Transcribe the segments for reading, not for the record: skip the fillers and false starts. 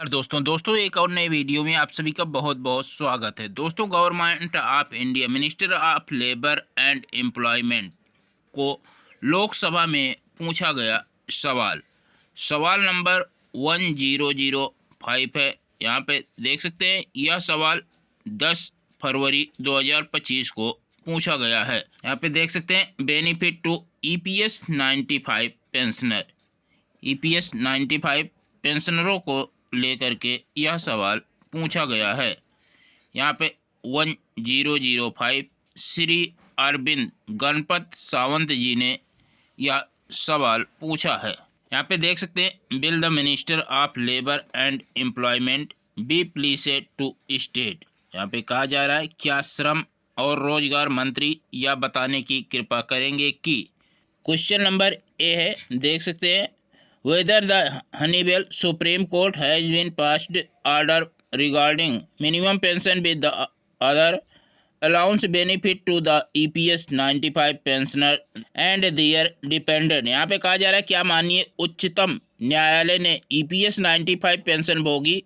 और दोस्तों एक और नए वीडियो में आप सभी का बहुत बहुत स्वागत है। दोस्तों, government of India minister of labour and employment को लोकसभा में पूछा गया सवाल। सवाल नंबर 1005 है। यहाँ पे देख सकते हैं, यह सवाल 10 फरवरी 2025 को पूछा गया है। यहाँ पे देख सकते हैं, benefit to EPS 95 pensioner. EPS 95 पेंशनरों को लेकर के यह सवाल पूछा गया है। यहाँ पे 1005 श्री अरविंद गणपत सावंत जी ने यह सवाल पूछा है। यहाँ पे देख सकते हैं, will the minister of labour and employment be pleased to state. यहाँ पे कहा जा रहा है, क्या श्रम और रोजगार मंत्री यह बताने की कृपा करेंगे कि। क्वेश्चन नंबर ए है, देख सकते हैं, whether the Honorable Supreme Court has been passed order regarding minimum pension with the other allowance benefit to the EPS 95 pensioner and their dependent। यहाँ पे कहा जा रहा है, क्या माननीय उच्चतम न्यायालय ने EPS 95 पेंशन भोगी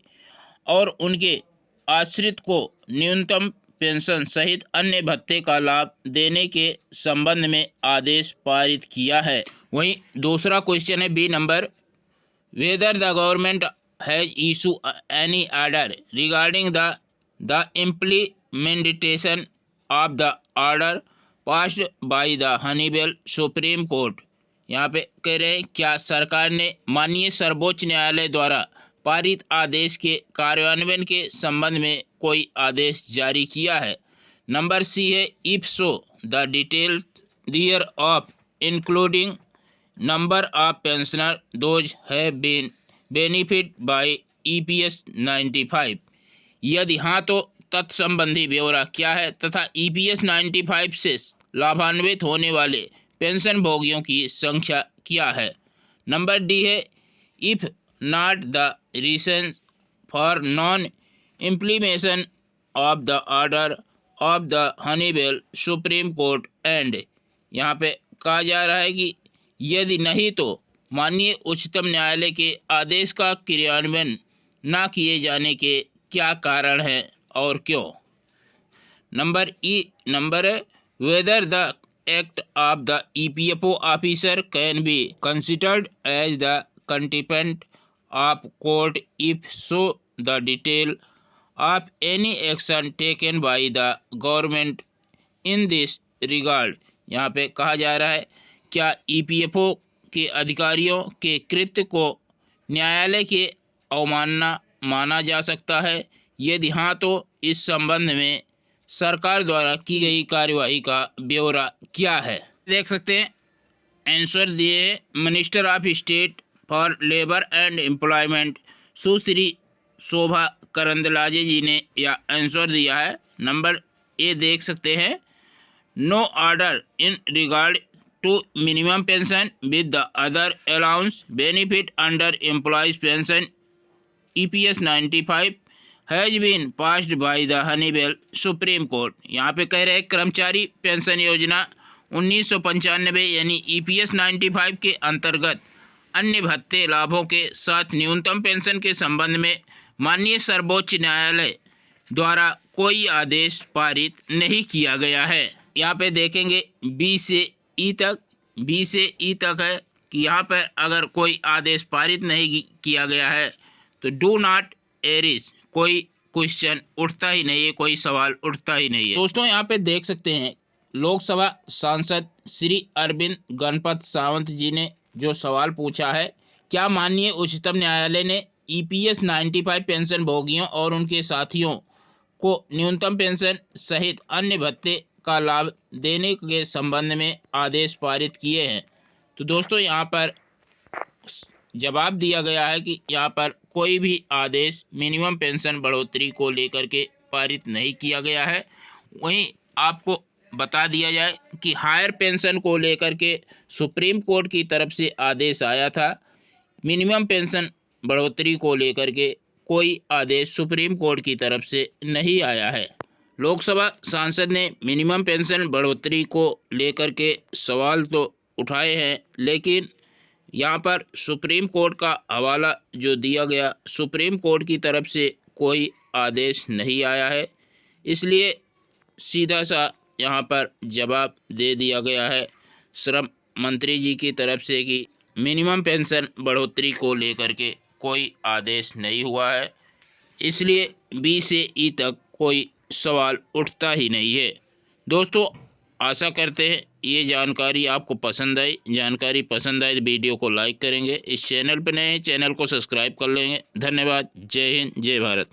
और उनके आश्रित को न्यूनतम पेंशन सहित अन्य भत्ते का लाभ देने के संबंध में आदेश पारित किया है। वहीं दूसरा क्वेश्चन है B number, whether the government has issue any order regarding the implementation of the order passed by the honourable supreme court. यहाँ पे कह रहे हैं, क्या सरकार ने माननीय सर्वोच्च न्यायालय द्वारा पारित आदेश के कार्यान्वयन के संबंध में कोई आदेश जारी किया है। नंबर सी है, if so the detail thereof including number of pensioner those have been benefit by EPS 95। यदि हाँ तो तत्संबंधी ब्यौरा क्या है तथा ईपीएस 95 से लाभान्वित होने वाले पेंशन भोगियों की संख्या क्या है। नंबर डी है, if not the reason for non implementation of the order of the honourable supreme court and. यहाँ पे कहा जा रहा है कि यदि नहीं तो माननीय उच्चतम न्यायालय के आदेश का क्रियान्वयन न किए जाने के क्या कारण है और क्यों। नंबर है, whether the act of the EPFO officer can be considered as the contempt of court if so the detail of any action taken by the government in this regard. यहाँ पे कहा जा रहा है, क्या ईपीएफओ के अधिकारियों के कृत्य को न्यायालय के अवमानना माना जा सकता है। यदि हाँ तो इस संबंध में सरकार द्वारा की गई कार्यवाही का ब्यौरा क्या है। देख सकते हैं, आंसर दिए minister of state for labour and employment Sushri Shobha Karandlaje ji ने यह आंसर दिया है। नंबर ए देख सकते हैं, no order in regard to minimum pension with the other allowance benefit under employees pension EPS 95 has been passed by the Honorable Supreme Court। यहाँ पे कह रहे हैं, कर्मचारी पेंशन योजना 1995 यानी EPS 95 के अंतर्गत अन्य भत्ते लाभों के साथ न्यूनतम पेंशन के संबंध में माननीय सर्वोच्च न्यायालय द्वारा कोई आदेश पारित नहीं किया गया है। यहाँ पे देखेंगे बी से ई तक है कि यहाँ पर अगर कोई आदेश पारित नहीं किया गया है तो डू नॉट एरिस, कोई क्वेश्चन उठता ही नहीं है, कोई सवाल उठता ही नहीं है। दोस्तों, यहाँ पे देख सकते हैं, लोकसभा सांसद श्री अरविंद गणपत सावंत जी ने जो सवाल पूछा है, क्या माननीय उच्चतम न्यायालय ने ईपीएस 95 पेंशन भोगियों और उनके साथियों को न्यूनतम पेंशन सहित अन्य भत्ते का लाभ देने के संबंध में आदेश पारित किए हैं। तो दोस्तों, यहाँ पर जवाब दिया गया है कि यहाँ पर कोई भी आदेश मिनिमम पेंशन बढ़ोतरी को लेकर के पारित नहीं किया गया है। वहीं आपको बता दिया जाए कि हायर पेंशन को लेकर के सुप्रीम कोर्ट की तरफ से आदेश आया था। मिनिमम पेंशन बढ़ोतरी को लेकर के कोई आदेश सुप्रीम कोर्ट की तरफ से नहीं आया है। लोकसभा सांसद ने मिनिमम पेंशन बढ़ोतरी को लेकर के सवाल तो उठाए हैं, लेकिन यहाँ पर सुप्रीम कोर्ट का हवाला जो दिया गया, सुप्रीम कोर्ट की तरफ से कोई आदेश नहीं आया है, इसलिए सीधा सा यहाँ पर जवाब दे दिया गया है श्रम मंत्री जी की तरफ से कि मिनिमम पेंशन बढ़ोतरी को लेकर के कोई आदेश नहीं हुआ है, इसलिए बी से ई तक कोई सवाल उठता ही नहीं है। दोस्तों, आशा करते हैं ये जानकारी आपको पसंद आई। जानकारी पसंद आई तो वीडियो को लाइक करेंगे, इस चैनल पर नए हैं चैनल को सब्सक्राइब कर लेंगे। धन्यवाद। जय हिंद, जय भारत।